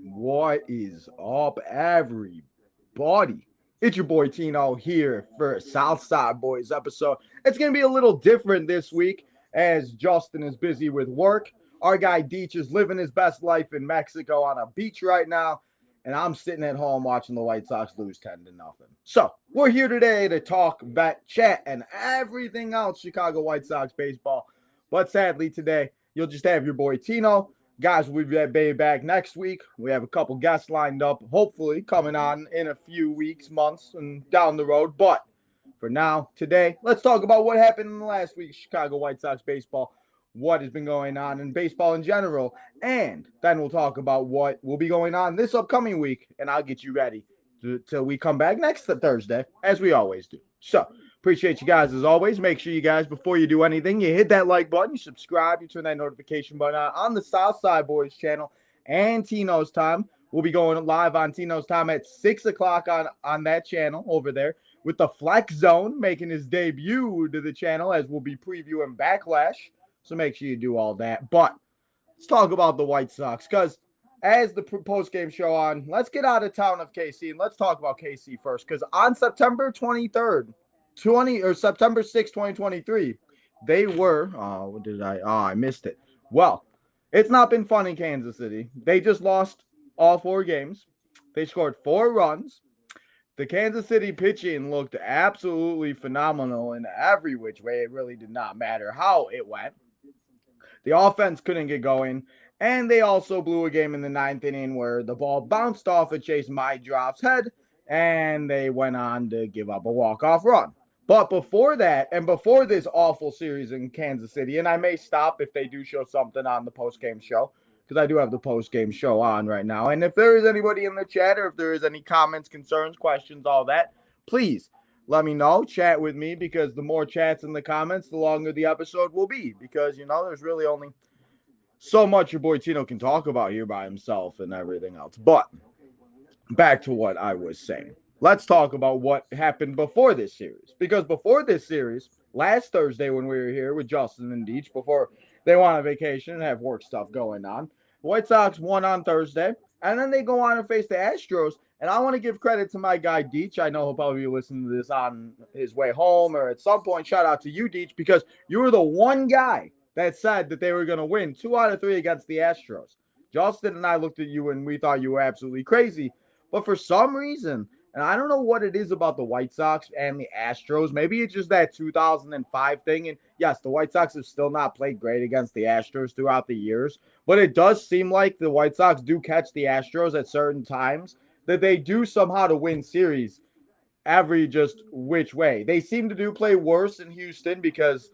What is up, everybody? It's your boy Tino here for Southside Boys episode. It's going to be a little different this week as Justin is busy with work. Our guy Deech is living his best life in Mexico on a beach right now, and I'm sitting at home watching the White Sox lose 10-0. So, we're here today to talk, vet, chat, and everything else Chicago White Sox baseball. But sadly, today, you'll just have your boy Tino. Guys, we'll be back next week. We have a couple guests lined up, hopefully coming on in a few weeks, months, and down the road. But for now, today, let's talk about what happened in the last week of Chicago White Sox baseball, what has been going on in baseball in general, and then we'll talk about what will be going on this upcoming week, and I'll get you ready till we come back next Thursday, as we always do. So, appreciate you guys as always. Make sure you guys, before you do anything, you hit that like button, you subscribe, you turn that notification button on the Southside Boys channel and Tino's Time. We'll be going live on Tino's Time at 6 o'clock on that channel over there with the Flex Zone making his debut to the channel as we'll be previewing Backlash. So make sure you do all that. But let's talk about the White Sox because as the post-game show on, let's get out of town of KC and let's talk about KC first because on September 23rd, September 6, 2023, they were, I missed it. Well, it's not been fun in Kansas City. They just lost all 4 games. They scored 4 runs. The Kansas City pitching looked absolutely phenomenal in every which way. It really did not matter how it went. The offense couldn't get going. And they also blew a game in the 9th inning where the ball bounced off of Chase Maidrop's head, and they went on to give up a walk-off run. But before that, and before this awful series in Kansas City, and I may stop if they do show something on the post-game show, because I do have the post-game show on right now. And if there is anybody in the chat, or if there is any comments, concerns, questions, all that, please let me know. Chat with me, because the more chats in the comments, the longer the episode will be. Because, there's really only so much your boy Tino can talk about here by himself and everything else. But back to what I was saying. Let's talk about what happened before this series. Because before this series, last Thursday when we were here with Justin and Deech, before they went on vacation and have work stuff going on, the White Sox won on Thursday, and then they go on and face the Astros. And I want to give credit to my guy Deech. I know he'll probably be listening to this on his way home or at some point. Shout out to you, Deech, because you were the one guy that said that they were going to win 2 out of 3 against the Astros. Justin and I looked at you and we thought you were absolutely crazy. But for some reason, and I don't know what it is about the White Sox and the Astros. Maybe it's just that 2005 thing. And yes, the White Sox have still not played great against the Astros throughout the years. But it does seem like the White Sox do catch the Astros at certain times, that they do somehow to win series every just which way. They seem to do play worse in Houston because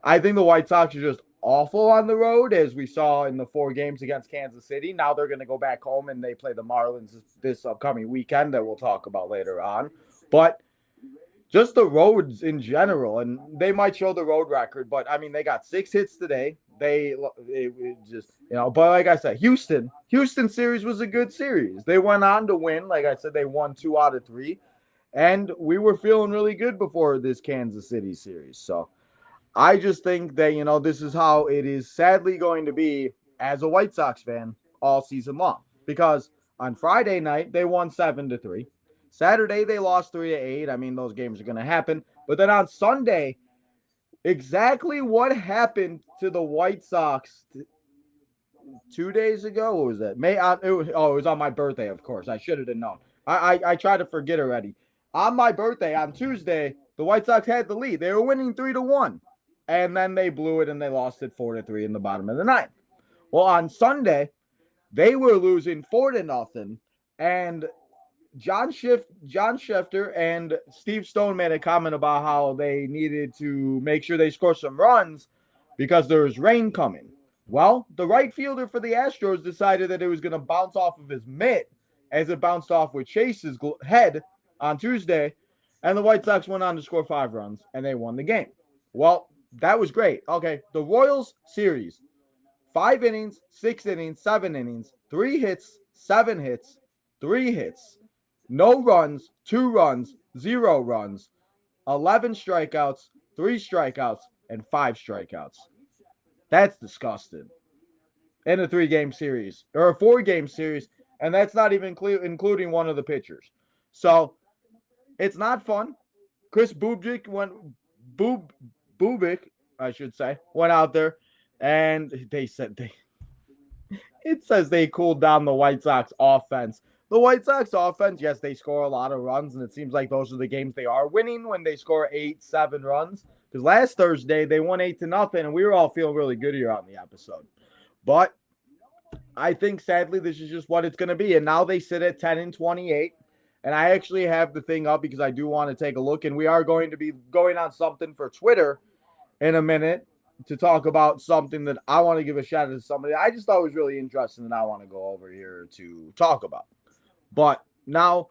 I think the White Sox are just awful on the road, as we saw in the 4 games against Kansas City. Now they're going to go back home and they play the Marlins this upcoming weekend that we'll talk about later on. But just the roads in general, and they might show the road record, but I mean, they got 6 hits today. But like I said, Houston series was a good series. They went on to win. Like I said, they won 2 out of 3. And we were feeling really good before this Kansas City series. So I just think that, this is how it is sadly going to be as a White Sox fan all season long. Because on Friday night, they won 7-3. Saturday, they lost 3-8. I mean, those games are going to happen. But then on Sunday, exactly what happened to the White Sox 2 days ago? What was that? It was on my birthday, of course. I should have known. I tried to forget already. On my birthday, on Tuesday, the White Sox had the lead. They were winning 3-1. And then they blew it and they lost it 4-3 in the bottom of the 9th. Well, on Sunday, they were losing 4-0. And John Schefter and Steve Stone made a comment about how they needed to make sure they score some runs because there was rain coming. Well, the right fielder for the Astros decided that it was going to bounce off of his mitt as it bounced off with Chase's head on Tuesday. And the White Sox went on to score 5 runs and they won the game. Well, that was great. Okay, the Royals series, 5 innings, 6 innings, 7 innings, 3 hits, 7 hits, 3 hits, no runs, 2 runs, 0 runs, 11 strikeouts, 3 strikeouts, and 5 strikeouts. That's disgusting. In a 3-game series, or a 4-game series, And that's not even including one of the pitchers. So it's not fun. Chris Bubik I should say, went out there, and they said it says they cooled down the White Sox offense. The White Sox offense, yes, they score a lot of runs, and it seems like those are the games they are winning when they score 8-7 runs. Because last Thursday they won 8-0, and we were all feeling really good here on the episode. But I think sadly this is just what it's going to be. And now they sit at 10-28. And I actually have the thing up because I do want to take a look. And we are going to be going on something for Twitter in a minute to talk about something that I want to give a shout out to somebody I just thought was really interesting and I want to go over here to talk about. But now,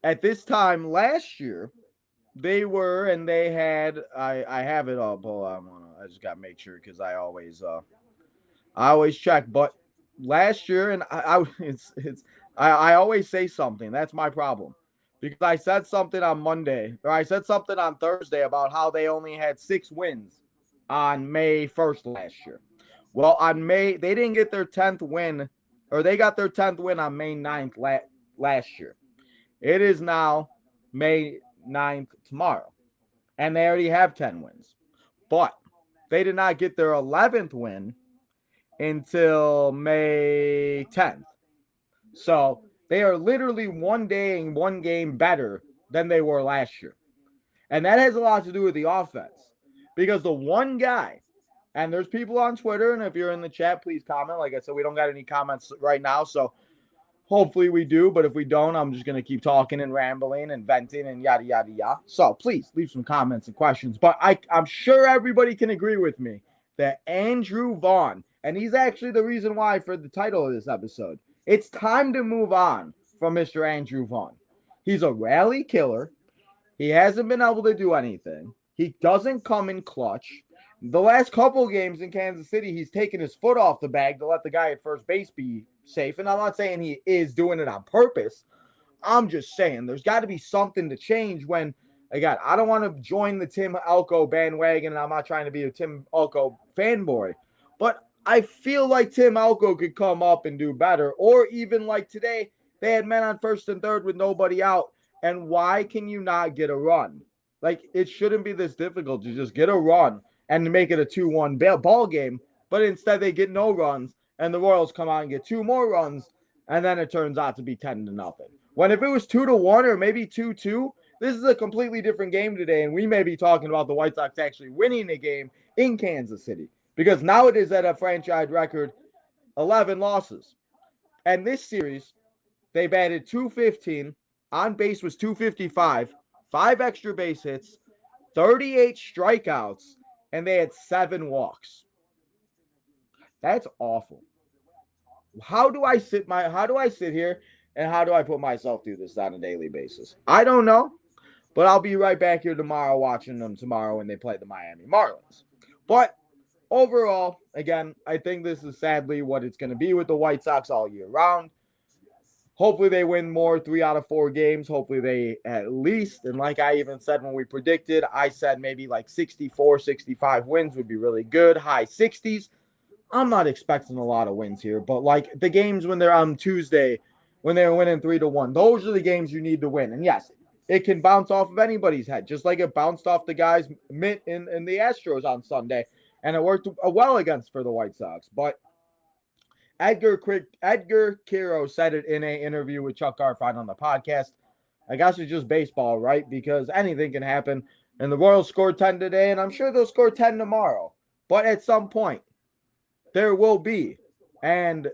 at this time last year, they had, I have it up. Hold on, I just got to make sure because I always check. But last year, and I always say something. That's my problem. Because I said something on Monday, or I said something on Thursday about how they only had 6 wins on May 1st last year. Well, they didn't get their 10th win, or they got their 10th win on May 9th last year. It is now May 9th tomorrow, and they already have 10 wins. But they did not get their 11th win until May 10th. So they are literally one day and one game better than they were last year. And that has a lot to do with the offense. Because the one guy, and there's people on Twitter, and if you're in the chat, please comment. Like I said, we don't got any comments right now, so hopefully we do. But if we don't, I'm just going to keep talking and rambling and venting and yada, yada, yada. So please leave some comments and questions. But I'm sure everybody can agree with me that Andrew Vaughn, and he's actually the reason why for the title of this episode, it's time to move on from Mr. Andrew Vaughn. He's a rally killer. He hasn't been able to do anything. He doesn't come in clutch. The last couple games in Kansas City, he's taken his foot off the bag to let the guy at first base be safe. And I'm not saying he is doing it on purpose. I'm just saying there's got to be something to change when, again, I don't want to join the Tim Elko bandwagon, and I'm not trying to be a Tim Elko fanboy. But I feel like Tim Elko could come up and do better. Or even like today, they had men on first and third with nobody out. And why can you not get a run? Like, it shouldn't be this difficult to just get a run and make it a 2-1 ball game. But instead, they get no runs, and the Royals come out and get 2 more runs, and then it turns out to be 10-0. When if it was 2-1 or maybe 2-2, this is a completely different game today, and we may be talking about the White Sox actually winning a game in Kansas City. Because now it is at a franchise record 11 losses. And this series, they batted .215. On base was .255. 5 extra base hits. 38 strikeouts. And they had 7 walks. That's awful. How do I sit here and how do I put myself through this on a daily basis? I don't know. But I'll be right back here tomorrow watching them tomorrow when they play the Miami Marlins. But overall, again, I think this is sadly what it's going to be with the White Sox all year round. Hopefully they win more 3 out of 4 games. Hopefully they at least, and like I even said when we predicted, I said maybe like 64, 65 wins would be really good. High 60s. I'm not expecting a lot of wins here, but like the games when they're on Tuesday, when they're winning 3-1, those are the games you need to win. And yes, it can bounce off of anybody's head, just like it bounced off the guys in the Astros on Sunday. And it worked well for the White Sox. But Edgar Quiro said it in an interview with Chuck Garfien on the podcast. I guess it's just baseball, right? Because anything can happen. And the Royals scored 10 today, and I'm sure they'll score 10 tomorrow. But at some point, there will be. And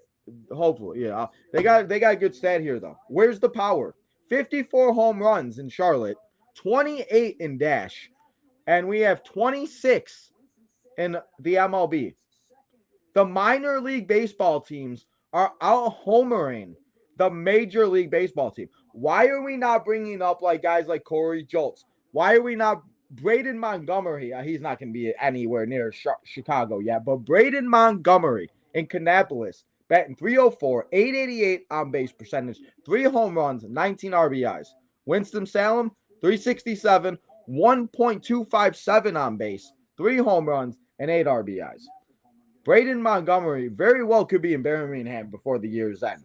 hopefully, yeah. They got a good stat here, though. Where's the power? 54 home runs in Charlotte, 28 in Dash, and we have 26 in the MLB. The minor league baseball teams are out-homering the major league baseball team. Why are we not bringing up like guys like Corey Joltz? Why are we not Braden Montgomery? He's not going to be anywhere near Chicago yet, but Braden Montgomery in Kannapolis, batting .304, .888 on base percentage, 3 home runs, 19 RBIs. Winston-Salem, .367, 1.257 on base, 3 home runs, and 8 RBIs. Braden Montgomery very well could be in Birmingham before the year's end.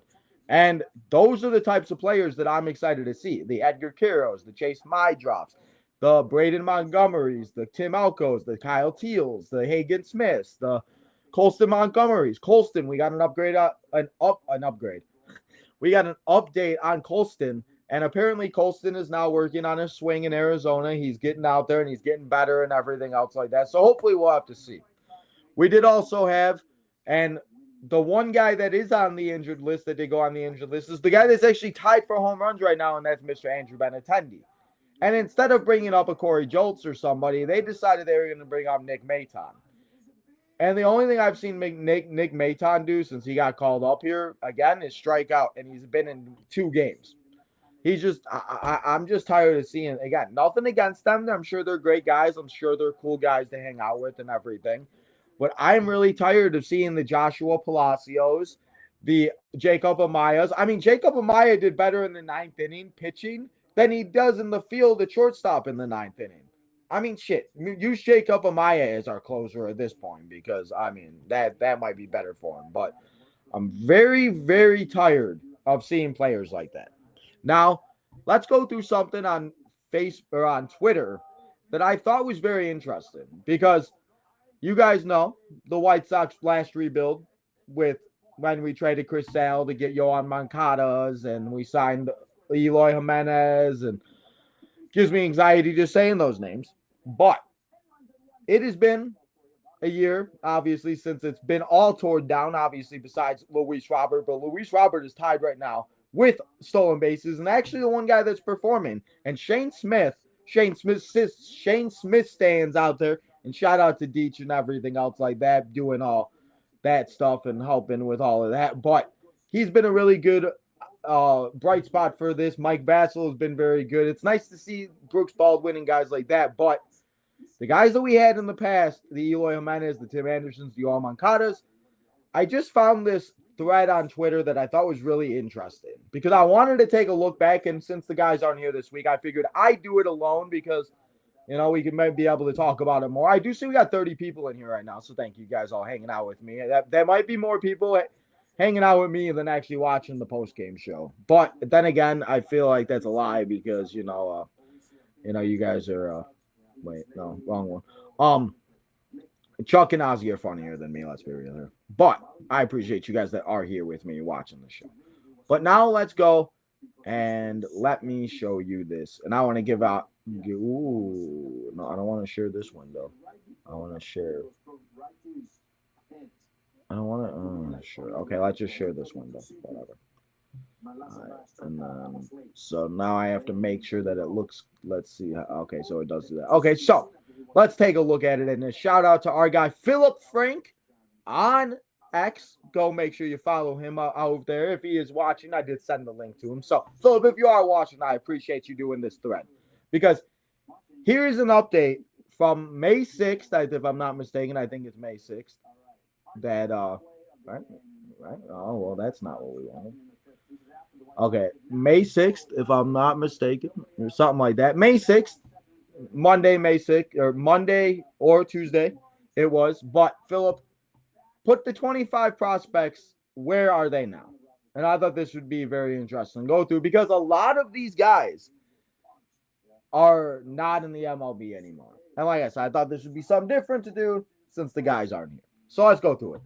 And those are the types of players that I'm excited to see. The Edgar Quiros, the Chase Mydroffs, the Braden Montgomerys, the Tim Elkos, the Kyle Teals, the Hagen Smiths, the Colston Montgomerys. Colston, we got an upgrade, an upgrade. We got an update on Colston, and apparently Colston is now working on his swing in Arizona. He's getting out there and he's getting better and everything else like that. So hopefully we'll have to see. We did also have, and the one guy that is on the injured list, that did go on the injured list, is the guy that's actually tied for home runs right now, and that's Mr. Andrew Benintendi. And instead of bringing up a Corey Joltz or somebody, they decided they were going to bring up Nick Maton. And the only thing I've seen Nick Maton do since he got called up here again is strike out, and he's been in 2 games. He's just, I'm just tired of seeing, again, nothing against them. I'm sure they're great guys. I'm sure they're cool guys to hang out with and everything. But I'm really tired of seeing the Joshua Palacios, the Jacob Amayas. I mean, Jacob Amaya did better in the 9th inning pitching than he does in the field at shortstop in the 9th inning. I mean, shit, use Jacob Amaya as our closer at this point because, I mean, that might be better for him. But I'm very, very tired of seeing players like that. Now, let's go through something on Facebook or on Twitter that I thought was very interesting because you guys know the White Sox last rebuild with when we traded Chris Sale to get Yohan Moncadas and we signed Eloy Jimenez, and gives me anxiety just saying those names. But it has been a year, obviously, since it's been all torn down, obviously, besides Luis Robert. But Luis Robert is tied right now with stolen bases and actually the one guy that's performing. And Shane Smith stands out there. And shout out to Deech and everything else like that, doing all that stuff and helping with all of that. But he's been a really good bright spot for this. Mike Vassell has been very good. It's nice to see Brooks Baldwin and guys like that. But the guys that we had in the past, the Eloy Jimenez, the Tim Andersons, the Yohan Moncadas, I just found this thread on Twitter that I thought was really interesting because I wanted to take a look back. And since the guys aren't here this week, I figured I'd do it alone because you know, we can maybe be able to talk about it more. I do see we got 30 people in here right now, so thank you guys all hanging out with me. That might be more people hanging out with me than actually watching the post-game show. But then again, I feel like that's a lie because, you know, you guys are wait, no, wrong one. Chuck and Ozzy are funnier than me, let's be real here. But I appreciate you guys that are here with me watching the show. But now let's go and let me show you this. And I want to give out. Ooh, no, I don't want to share this one though. I want to share. I don't want to share. Okay, let's just share this one though. Whatever. All right, and then so now I have to make sure that it looks. Let's see. Okay, so it does do that. Okay, so let's take a look at it. And a shout out to our guy Philip Frank on X. Go make sure you follow him out there if he is watching. I did send the link to him. So Philip, if you are watching, I appreciate you doing this thread. Because here's an update from May 6th, if I'm not mistaken. I think it's May 6th. That, right? Oh, well, that's not what we wanted. Okay, May 6th, if I'm not mistaken, or something like that. May 6th, Monday, May 6th, or Monday or Tuesday, it was. But, Philip, put the 25 prospects, where are they now? And I thought this would be very interesting to go through because a lot of these guys are not in the MLB anymore. And like I said, I thought this would be something different to do since the guys aren't here. So let's go through it.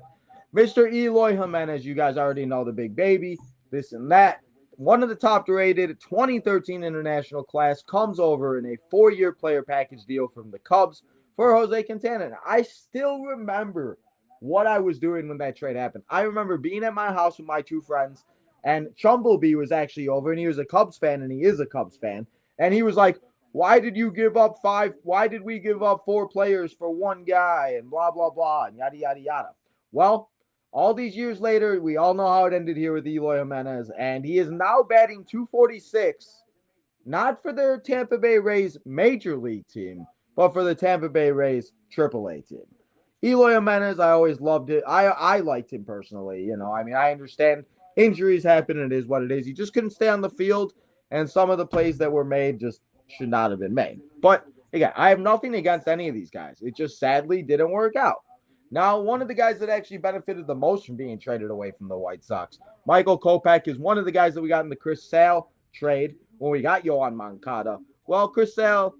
Mr. Eloy Jimenez, you guys already know the big baby, this and that. One of the top-rated 2013 international class comes over in a 4-year player package deal from the Cubs for Jose Quintana. And I still remember what I was doing when that trade happened. I remember being at my house with my 2 friends, and Chumblebee was actually over, and he was a Cubs fan, and he is a Cubs fan. And he was like, why did you give up 5? Why did we give up 4 players for 1 guy and blah, blah, blah, and yada, yada, yada. Well, all these years later, we all know how it ended here with Eloy Jimenez, and he is now batting .246, not for the Tampa Bay Rays major league team, but for the Tampa Bay Rays AAA team. Eloy Jimenez, I always loved it. I liked him personally. You know, I mean, I understand injuries happen. It is what it is. He just couldn't stay on the field, and some of the plays that were made just should not have been made. But again, I have nothing against any of these guys. It just sadly didn't work out. Now, one of the guys that actually benefited the most from being traded away from the White Sox, Michael Kopech, is one of the guys that we got in the Chris Sale trade when we got Yoan Moncada. Well, Chris Sale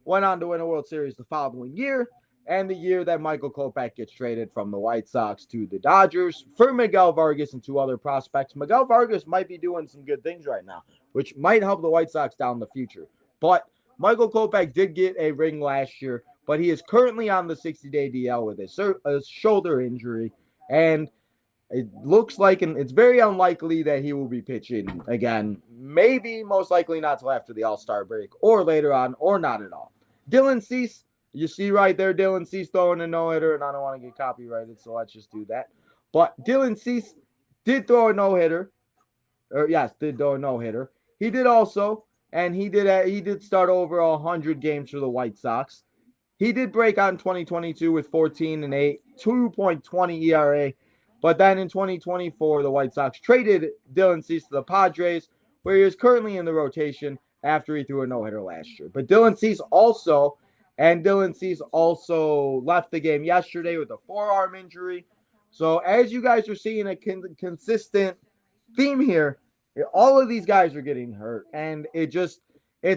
went on to win a World Series the following year, and the year that Michael Kopech gets traded from the White Sox to the Dodgers for Miguel Vargas and two other prospects. Miguel Vargas might be doing some good things right now, which might help the White Sox down the future. But Michael Kopech did get a ring last year, but he is currently on the 60-day DL with a shoulder injury, and it looks like, and it's very unlikely that he will be pitching again. Maybe, most likely not till after the All-Star break, or later on, or not at all. Dylan Cease, you see right there, Dylan Cease throwing a no-hitter, and I don't want to get copyrighted, so let's just do that. But Dylan Cease did throw a no-hitter, did throw a no-hitter. He did also, and he did start over 100 games for the White Sox. He did break out in 2022 with 14-8, 2.20 ERA. But then in 2024, the White Sox traded Dylan Cease to the Padres, where he is currently in the rotation after he threw a no-hitter last year. But Dylan Cease also left the game yesterday with a forearm injury. So as you guys are seeing a consistent theme here, all of these guys are getting hurt. And it's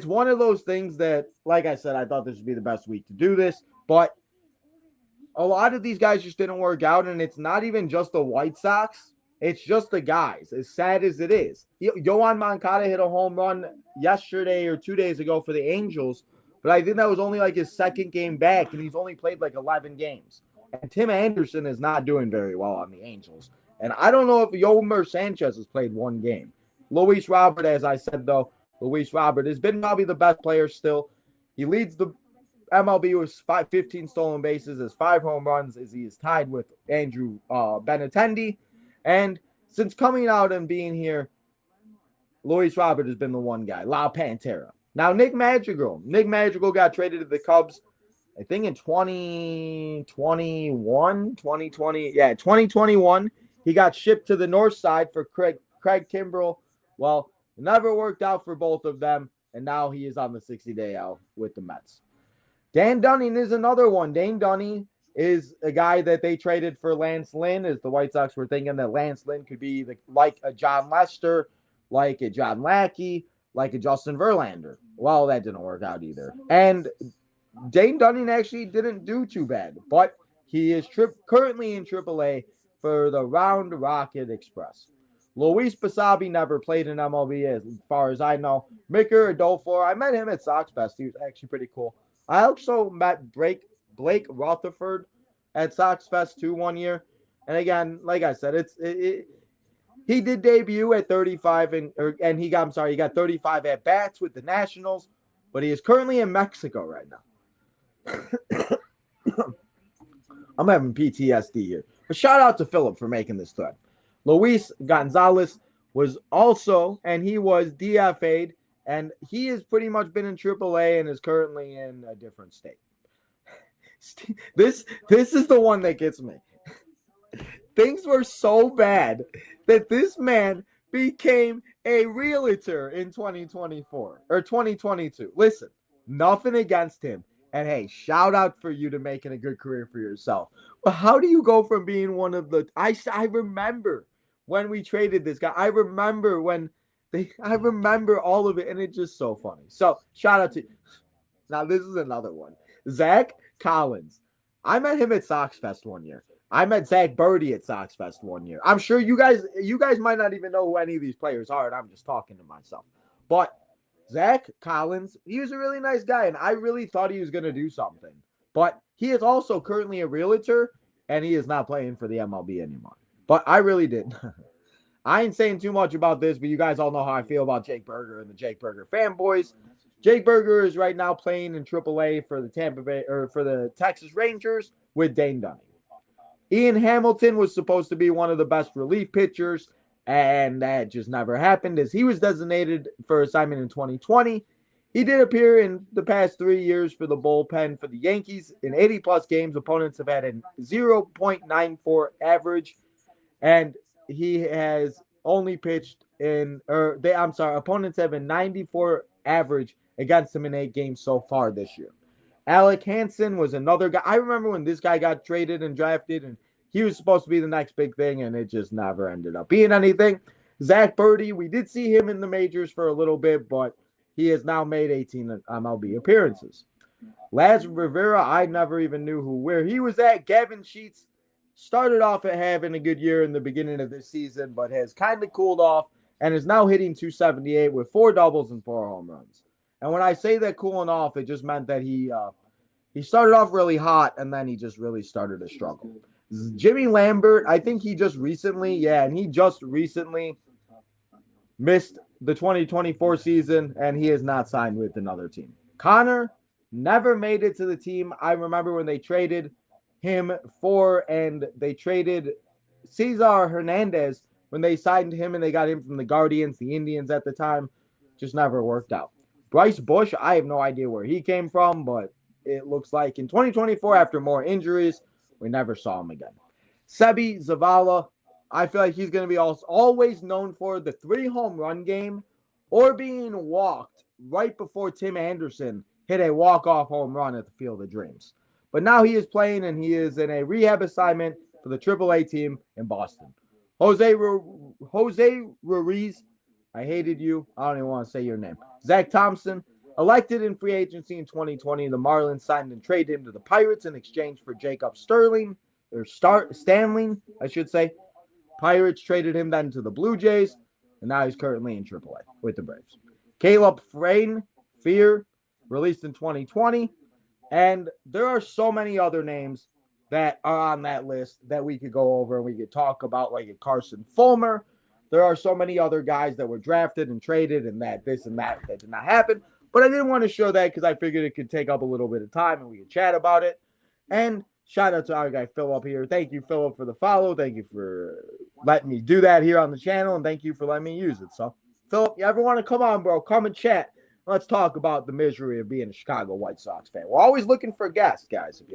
one of those things that, like I said, I thought this would be the best week to do this. But a lot of these guys just didn't work out, and it's not even just the White Sox. It's just the guys, as sad as it is. Yoan Moncada hit a home run yesterday or 2 days ago for the Angels, but I think that was only like his second game back, and he's only played like 11 games. And Tim Anderson is not doing very well on the Angels. And I don't know if Yomer Sanchez has played one game. Luis Robert, as I said, though, Luis Robert has been probably the best player still. He leads the MLB with 15 stolen bases, has 5 home runs, as he is tied with Andrew Benintendi. And since coming out and being here, Luis Robert has been the one guy, La Pantera. Now, Nick Madrigal got traded to the Cubs, I think in 2021. He got shipped to the north side for Craig Kimbrell. Well, it never worked out for both of them, and now he is on the 60-day out with the Mets. Dan Dunning is another one. Dan Dunning is a guy that they traded for Lance Lynn, as the White Sox were thinking that Lance Lynn could be like a John Lester, like a John Lackey, like a Justin Verlander. Well, that didn't work out either. And Dane Dunning actually didn't do too bad, but he is currently in AAA for the Round Rocket Express. Luis Basabe never played in MLB as far as I know. Micker Adolfo, I met him at Sox Fest. He was actually pretty cool. I also met Blake Rutherford at Sox Fest too one year. And again, like I said, he did debut at 35 and he got 35 at bats with the Nationals, but he is currently in Mexico right now. I'm having PTSD here. But shout out to Philip for making this thread. Luis Gonzalez was also, and he was DFA'd, and he has pretty much been in AAA and is currently in a different state. This is the one that gets me. Things were so bad that this man became a realtor in 2024 or 2022. Listen, nothing against him. And hey, shout out for you to making a good career for yourself. But how do you go from being one of the... I remember when we traded this guy. I remember all of it, and it's just so funny. So, shout out to... Now, this is another one. Zach Collins. I met him at Sox Fest one year. I met Zach Birdie at Sox Fest one year. I'm sure you guys might not even know who any of these players are, and I'm just talking to myself. But Zach Collins, he was a really nice guy, and I really thought he was going to do something. But he is also currently a realtor, and he is not playing for the MLB anymore. But I really did. I ain't saying too much about this, but you guys all know how I feel about Jake Berger and the Jake Berger fanboys. Jake Berger is right now playing in AAA for the Texas Rangers with Dane Dunning. Ian Hamilton was supposed to be one of the best relief pitchers, and that just never happened as he was designated for assignment in 2020. He did appear in the past 3 years for the bullpen for the Yankees. In 80-plus games, opponents have had a 0.94 average, and he has only pitched opponents have a 94 average against him in 8 games so far this year. Alec Hansen was another guy. I remember when this guy got traded and drafted, and he was supposed to be the next big thing, and it just never ended up being anything. Zach Birdie, we did see him in the majors for a little bit, but he has now made 18 MLB appearances. Laz Rivera, I never even knew where he was at. Gavin Sheets started off at having a good year in the beginning of this season, but has kind of cooled off and is now hitting 278 with 4 doubles and 4 home runs. And when I say that cooling off, it just meant that he started off really hot, and then he just really started to struggle. Jimmy Lambert, I think he just recently missed the 2024 season, and he is not signed with another team. Connor never made it to the team. I remember when they traded him and they traded Cesar Hernandez when they signed him, and they got him from the Guardians, the Indians at the time. Just never worked out. Bryce Bush, I have no idea where he came from, but it looks like in 2024, after more injuries, we never saw him again. Sebi Zavala, I feel like he's going to be always known for the 3 home run game or being walked right before Tim Anderson hit a walk-off home run at the Field of Dreams. But now he is playing, and he is in a rehab assignment for the AAA team in Boston. Jose Ruiz, I hated you. I don't even want to say your name. Zach Thompson, elected in free agency in 2020. The Marlins signed and traded him to the Pirates in exchange for Jacob Stanley, I should say. Pirates traded him then to the Blue Jays, and now he's currently in AAA with the Braves. Caleb Fear, released in 2020. And there are so many other names that are on that list that we could go over and we could talk about, like a Carson Fulmer. There are so many other guys that were drafted and traded and that did not happen. But I didn't want to show that because I figured it could take up a little bit of time and we could chat about it. And shout out to our guy Philip here. Thank you, Philip, for the follow. Thank you for letting me do that here on the channel, and thank you for letting me use it. So, Philip, you ever want to come on, bro? Come and chat. Let's talk about the misery of being a Chicago White Sox fan. We're always looking for guests, guys. If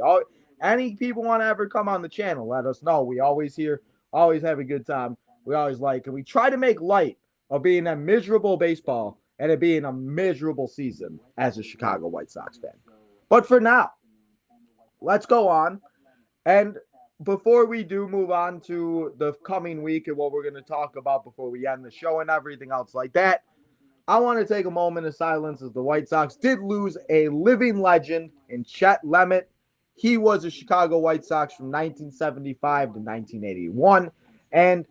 any people want to ever come on the channel, let us know. We always have a good time. We always like, and we try to make light of being a miserable baseball and it being a miserable season as a Chicago White Sox fan. But for now, let's go on. And before we do move on to the coming week and what we're going to talk about before we end the show and everything else like that, I want to take a moment of silence as the White Sox did lose a living legend in Chet Lemett. He was a Chicago White Sox from 1975 to 1981. And,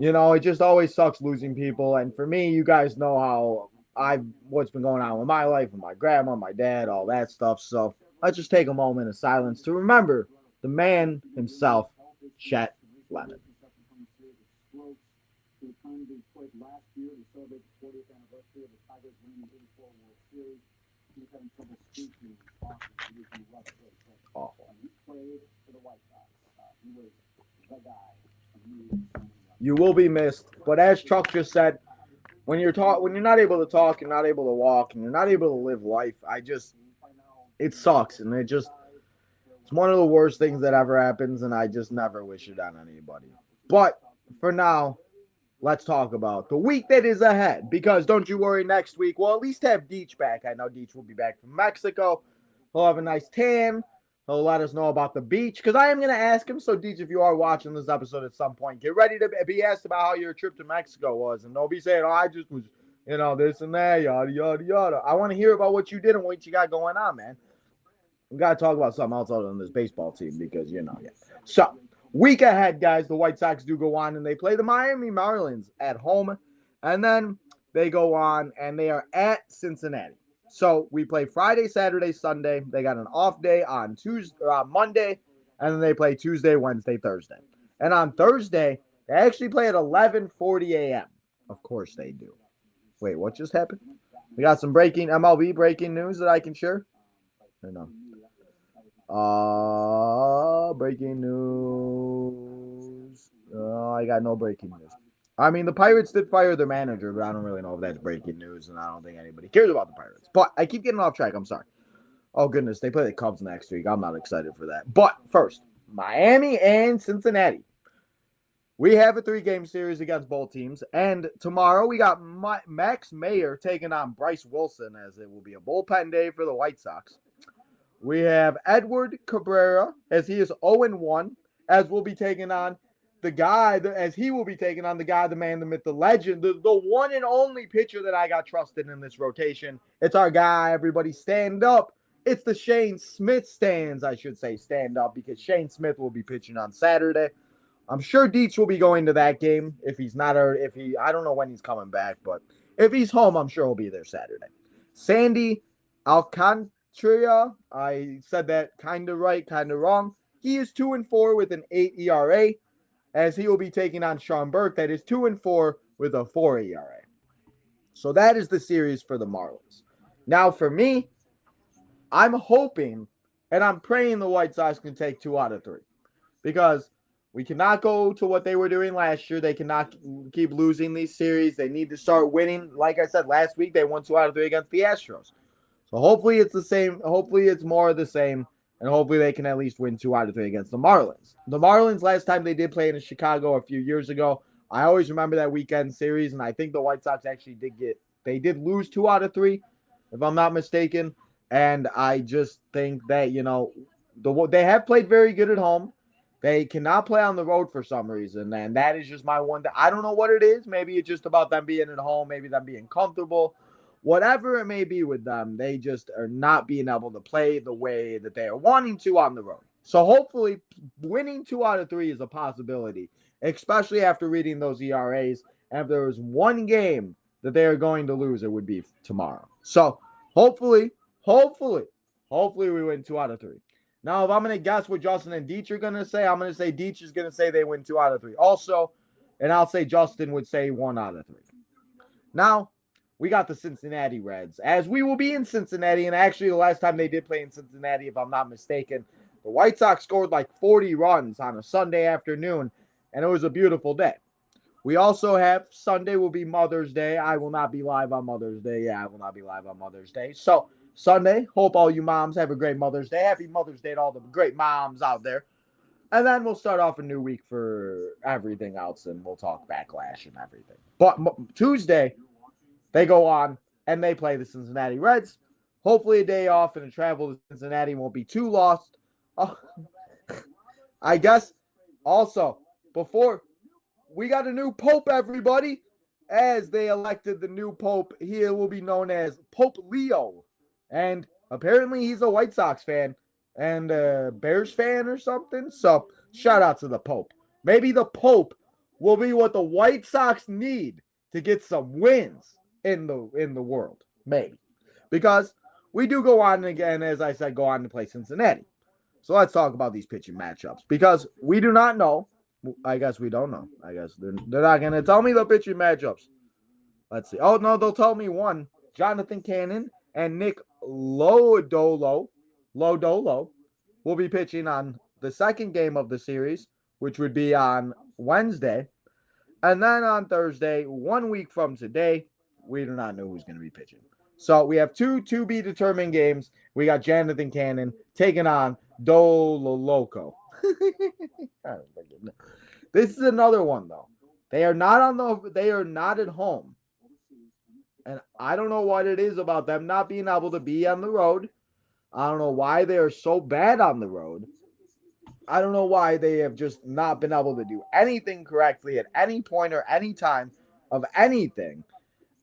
you know, it just always sucks losing people. And for me, you guys know what's been going on with my life, with my grandma, my dad, all that stuff. So let's just take a moment of silence to remember the man himself, Chet Lemett. Awful. You will be missed, but as Chuck just said, when you're not able to talk, you're not able to walk, and you're not able to live life, it sucks, and it's one of the worst things that ever happens, and I just never wish it on anybody. But for now, let's talk about the week that is ahead, because don't you worry, next week we'll at least have Deech back. I know Deech will be back from Mexico. He'll have a nice tan. He'll let us know about the beach, because I am going to ask him. So, Deech, if you are watching this episode at some point, get ready to be asked about how your trip to Mexico was, and don't be saying, oh, I just was, this and that, yada, yada, yada. I want to hear about what you did and what you got going on, man. We got to talk about something else other than this baseball team because, yeah. So, week ahead, guys, the White Sox do go on and they play the Miami Marlins at home. And then they go on and they are at Cincinnati. So, we play Friday, Saturday, Sunday. They got an off day on Monday. And then they play Tuesday, Wednesday, Thursday. And on Thursday, they actually play at 11:40 a.m. Of course they do. Wait, what just happened? We got some MLB breaking news that I can share. I know. Breaking news. I got no breaking news. I mean, the Pirates did fire their manager, but I don't really know if that's breaking news, and I don't think anybody cares about the Pirates. But I keep getting off track. I'm sorry. Oh, goodness. They play the Cubs next week. I'm not excited for that. But first, Miami and Cincinnati. We have a 3-game series against both teams. And tomorrow, we got Max Meyer taking on Bryce Wilson, as it will be a bullpen day for the White Sox. We have Edward Cabrera, as he is 0-1, as we'll be taking on the guy, as he will be taking on the guy, the man, the myth, the legend, the one and only pitcher that I got trusted in this rotation. It's our guy. Everybody stand up. It's the Shane Smith stands, I should say, stand up, because Shane Smith will be pitching on Saturday. I'm sure Deets will be going to that game. If he's not, or if he, I don't know when he's coming back, but if he's home, I'm sure he'll be there Saturday. Sandy Alcantara, I said that kind of right, kind of wrong. He is 2-4 with an 8 ERA, as he will be taking on Sean Burke, that is 2-4 with a 4 ERA. So that is the series for the Marlins. Now for me, I'm hoping and I'm praying the White Sox can take 2 out of 3, because we cannot go to what they were doing last year. They cannot keep losing these series. They need to start winning. Like I said, last week they won 2 out of 3 against the Astros. So hopefully it's the same. Hopefully it's more of the same. And hopefully they can at least win 2 out of 3 against the Marlins. The Marlins, last time they did play in Chicago a few years ago, I always remember that weekend series. And I think the White Sox actually did lose 2 out of 3, if I'm not mistaken. And I just think that, they have played very good at home. They cannot play on the road for some reason, and that is just my one. I don't know what it is. Maybe it's just about them being at home, maybe them being comfortable. Whatever it may be with them, they just are not being able to play the way that they are wanting to on the road. So hopefully winning 2 out of 3 is a possibility, especially after reading those ERAs. And if there was one game that they are going to lose, it would be tomorrow. So hopefully we win 2 out of 3. Now, if I'm going to guess what Justin and Deech are going to say, I'm going to say Deech is going to say they win 2 out of 3 also. And I'll say Justin would say 1 out of 3. Now, we got the Cincinnati Reds, as we will be in Cincinnati. And actually, the last time they did play in Cincinnati, if I'm not mistaken, the White Sox scored like 40 runs on a Sunday afternoon, and it was a beautiful day. We also have Sunday will be Mother's Day. I will not be live on Mother's Day. Yeah, I will not be live on Mother's Day. So, Sunday, hope all you moms have a great Mother's Day. Happy Mother's Day to all the great moms out there. And then we'll start off a new week for everything else, and we'll talk backlash and everything. But Tuesday, they go on, and they play the Cincinnati Reds. Hopefully a day off and a travel to Cincinnati won't be too lost. I guess also, before we got a new pope, everybody, as they elected the new pope. He will be known as Pope Leo. And apparently he's a White Sox fan and a Bears fan or something. So shout out to the Pope. Maybe the Pope will be what the White Sox need to get some wins in the world. Maybe. Because we do go on again, as I said, go on to play Cincinnati. So let's talk about these pitching matchups. Because we do not know. I guess we don't know. I guess they're not going to tell me the pitching matchups. Let's see. Oh, no, they'll tell me one. Jonathan Cannon and Nick Lodolo will be pitching on the second game of the series, which would be on Wednesday. And then on Thursday, 1 week from today, we do not know who's going to be pitching. So we have two to-be-determined games. We got Jonathan Cannon taking on Dololoco. This is another one, though. They are not at home. And I don't know what it is about them not being able to be on the road. I don't know why they are so bad on the road. I don't know why they have just not been able to do anything correctly at any point or any time of anything.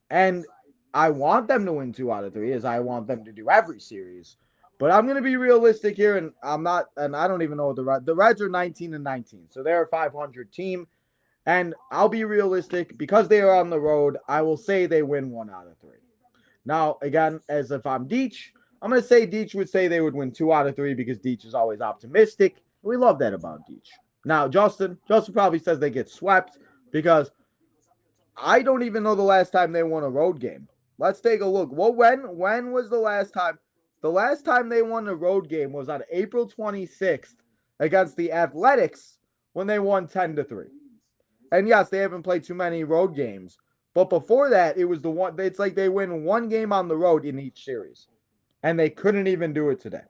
And I want them to win 2 out of 3, as I want them to do every series. But I'm going to be realistic here, and I don't even know what the Reds are 19-19. So they're a 500 team. And I'll be realistic, because they are on the road, I will say they win 1 out of 3. Now, again, as if I'm Deech, I'm going to say Deech would say they would win 2 out of 3, because Deech is always optimistic. We love that about Deech. Now, Justin probably says they get swept, because I don't even know the last time they won a road game. Let's take a look. Well, when was the last time? The last time they won a road game was on April 26th against the Athletics, when they won 10-3. And yes, they haven't played too many road games. But before that, it was it's like they win one game on the road in each series. And they couldn't even do it today.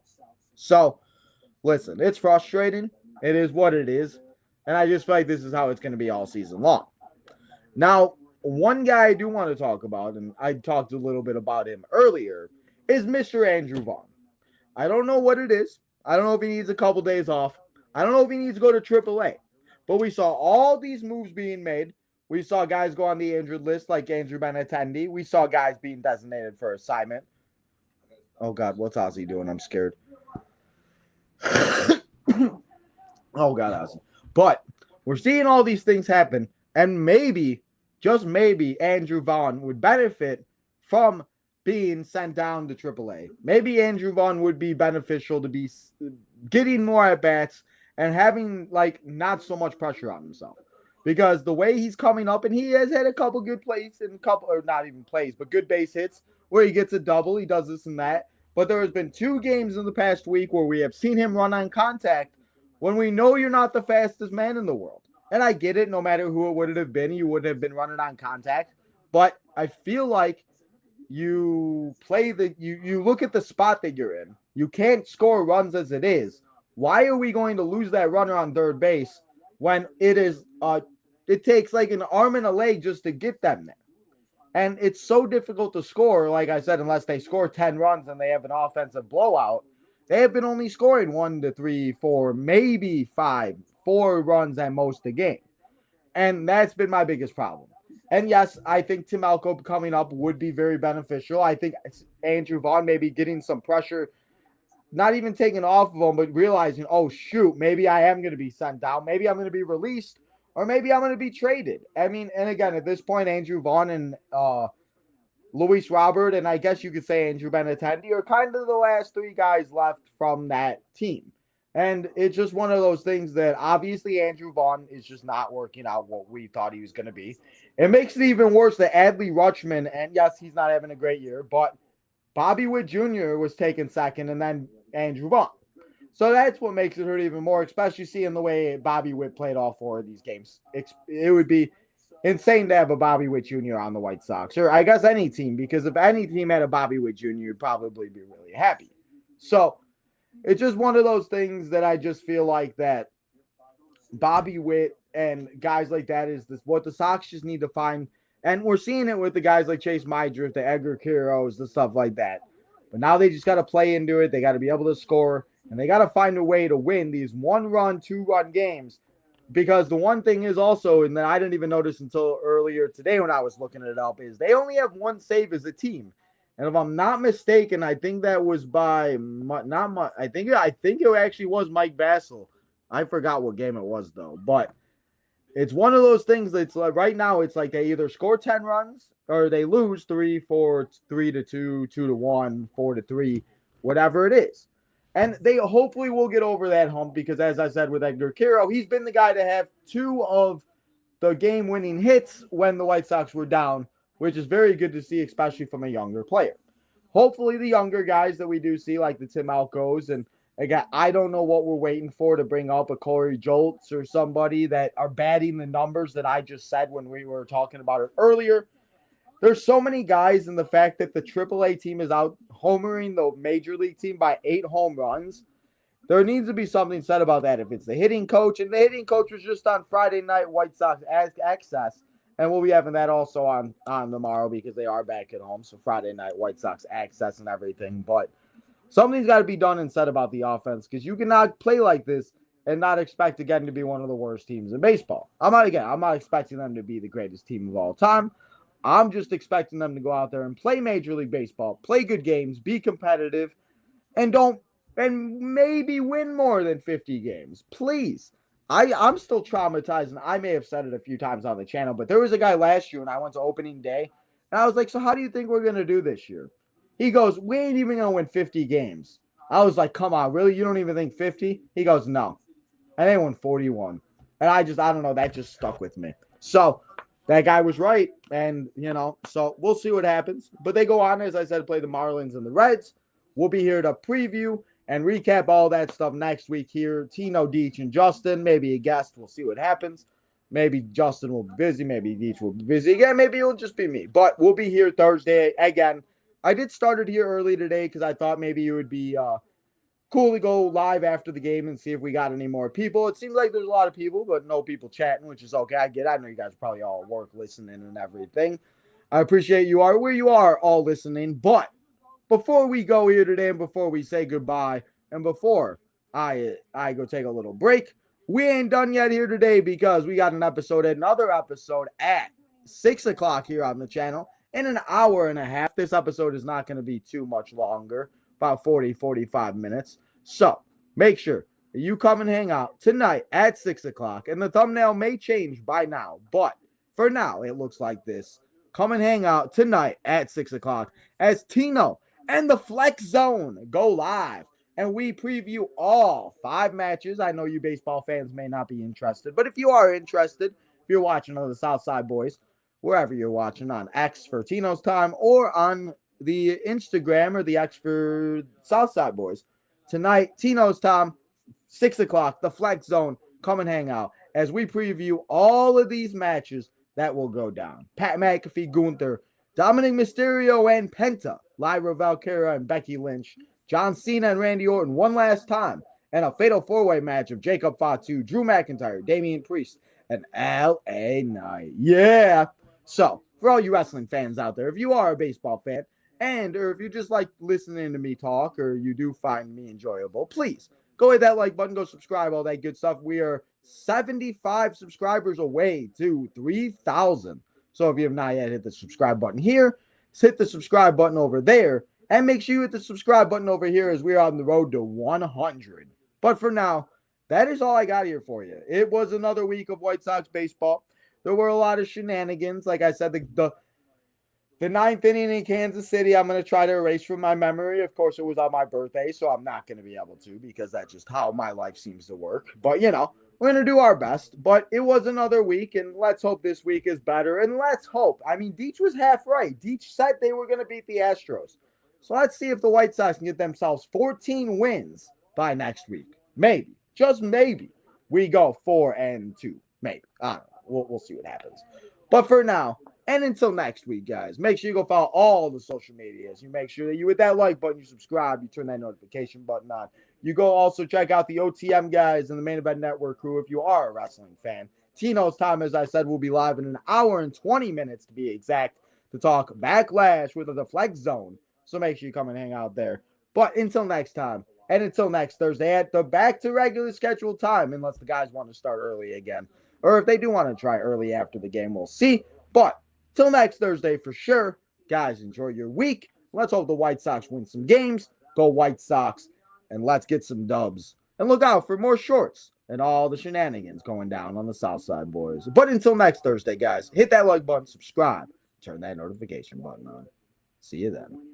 So, listen, it's frustrating. It is what it is. And I just feel like this is how it's going to be all season long. Now, one guy I do want to talk about, and I talked a little bit about him earlier, is Mr. Andrew Vaughn. I don't know what it is. I don't know if he needs a couple days off. I don't know if he needs to go to AAA. But we saw all these moves being made. We saw guys go on the injured list like Andrew Benintendi. We saw guys being designated for assignment. Oh, God, what's Ozzy doing? I'm scared. Oh, God, Ozzy. But we're seeing all these things happen. And maybe, just maybe, Andrew Vaughn would benefit from being sent down to AAA. Maybe Andrew Vaughn would be beneficial to be getting more at bats and having like not so much pressure on himself. Because the way he's coming up, and he has had a couple good plays and couple, or not even plays, but good base hits where he gets a double, he does this and that. But there has been 2 games in the past week where we have seen him run on contact when we know you're not the fastest man in the world. And I get it, no matter who it would have been, you would have been running on contact. But I feel like you look at the spot that you're in. You can't score runs as it is. Why are we going to lose that runner on third base when it takes like an arm and a leg just to get them there? And it's so difficult to score, like I said, unless they score 10 runs and they have an offensive blowout. They have been only scoring 1 to 3, 4, maybe 4 runs at most a game. And that's been my biggest problem. And yes, I think Tim Elko coming up would be very beneficial. I think Andrew Vaughn maybe getting some pressure, not even taking off of him, but realizing, oh, shoot, maybe I am going to be sent down. Maybe I'm going to be released, or maybe I'm going to be traded. I mean, and again, at this point, Andrew Vaughn and Luis Robert, and I guess you could say Andrew Benintendi, are kind of the last 3 guys left from that team. And it's just one of those things that obviously Andrew Vaughn is just not working out what we thought he was going to be. It makes it even worse that Adley Rutschman, and yes, he's not having a great year, but Bobby Witt Jr. was taken second, and then Andrew Vaughn. So that's what makes it hurt even more, especially seeing the way Bobby Witt played all 4 of these games. It would be insane to have a Bobby Witt Jr. on the White Sox, or I guess any team, because if any team had a Bobby Witt Jr., you'd probably be really happy. So it's just one of those things that I just feel like that Bobby Witt and guys like that is what the Sox just need to find. And we're seeing it with the guys like Chase Mydrift, the Edgar Quiros, the stuff like that. But now they just got to play into it. They got to be able to score, and they got to find a way to win these 1-run, 2-run games. Because the one thing is also, and that I didn't even notice until earlier today when I was looking it up, is they only have 1 save as a team. And if I'm not mistaken, I think that was by I think it actually was Mike Vassell. I forgot what game it was though. But it's one of those things that's like right now it's like they either score 10 runs or they lose 3-4, 3-2, 2-1, 4-3, whatever it is. And they hopefully will get over that hump because, as I said with Edgar Quiro, he's been the guy to have 2 of the game-winning hits when the White Sox were down, which is very good to see, especially from a younger player. Hopefully the younger guys that we do see, like the Tim Elkos, and again, I don't know what we're waiting for to bring up a Corey Joltz or somebody that are batting the numbers that I just said when we were talking about it earlier. There's so many guys, and the fact that the AAA team is out homering the Major League team by 8 home runs, there needs to be something said about that. If it's the hitting coach, and the hitting coach was just on Friday night White Sox Access, and we'll be having that also on tomorrow because they are back at home. So Friday night White Sox Access and everything. But something's got to be done and said about the offense because you cannot play like this and not expect again to be one of the worst teams in baseball. I'm not expecting them to be the greatest team of all time. I'm just expecting them to go out there and play Major League Baseball, play good games, be competitive, and maybe win more than 50 games. Please. I'm still traumatized, and I may have said it a few times on the channel, but there was a guy last year when I went to opening day, and I was like, so how do you think we're going to do this year? He goes, we ain't even going to win 50 games. I was like, come on, really? You don't even think 50? He goes, no. And they won 41. And I don't know, that just stuck with me. So that guy was right. And, so we'll see what happens. But they go on, as I said, to play the Marlins and the Reds. We'll be here to preview and recap all that stuff next week here. Tino, Deech, and Justin. Maybe a guest. We'll see what happens. Maybe Justin will be busy. Maybe Deech will be busy again. Maybe it'll just be me. But we'll be here Thursday again. I did start it here early today because I thought maybe it would be cool to go live after the game and see if we got any more people. It seems like there's a lot of people, but no people chatting, which is okay. I get it. I know you guys are probably all at work listening and everything. I appreciate you are where you are all listening. But before we go here today and before we say goodbye and before I go take a little break, we ain't done yet here today because we got another episode at 6 o'clock here on the channel in an hour and a half. This episode is not going to be too much longer, about 45 minutes. So make sure you come and hang out tonight at 6 o'clock. And the thumbnail may change by now, but for now, it looks like this. Come and hang out tonight at 6 o'clock as Tino and the Flex Zone go live. And we preview all 5 matches. I know you baseball fans may not be interested, but if you are interested, if you're watching on the Southside Boys, wherever you're watching, on X for Tino's Time or on the Instagram or the X for Southside Boys, tonight, Tino's Time, 6 o'clock, the Flex Zone, come and hang out as we preview all of these matches that will go down. Pat McAfee, Gunther, Dominic Mysterio and Penta, Lyra Valkyria and Becky Lynch, John Cena and Randy Orton one last time, and a fatal 4-way match of Jacob Fatu, Drew McIntyre, Damian Priest, and LA Knight. Yeah. So, for all you wrestling fans out there, if you are a baseball fan, or if you just like listening to me talk, or you do find me enjoyable, please go hit that like button, go subscribe, all that good stuff. We are 75 subscribers away to 3,000. So if you have not yet hit the subscribe button here, hit the subscribe button over there. And make sure you hit the subscribe button over here as we're on the road to 100. But for now, that is all I got here for you. It was another week of White Sox baseball. There were a lot of shenanigans. Like I said, the ninth inning in Kansas City, I'm going to try to erase from my memory. Of course, it was on my birthday, so I'm not going to be able to because that's just how my life seems to work. But, we're going to do our best. But it was another week, and let's hope this week is better. And let's hope. I mean, Deech was half right. Deech said they were going to beat the Astros. So let's see if the White Sox can get themselves 14 wins by next week. Maybe, just maybe, we go 4-2. Maybe. I don't know. We'll see what happens. But for now, and until next week, guys, make sure you go follow all the social medias. You make sure that you hit that like button, you subscribe, you turn that notification button on. You go also check out the OTM guys and the Main Event Network crew if you are a wrestling fan. Tino's Time, as I said, will be live in an hour and 20 minutes to be exact to talk Backlash with the Flex Zone. So make sure you come and hang out there. But until next time, and until next Thursday at the back to regular scheduled time, unless the guys want to start early again. Or if they do want to try early after the game, we'll see. But till next Thursday for sure, guys, enjoy your week. Let's hope the White Sox win some games. Go White Sox, and let's get some dubs. And look out for more shorts and all the shenanigans going down on the Southside Boys. But until next Thursday, guys, hit that like button, subscribe, turn that notification button on. See you then.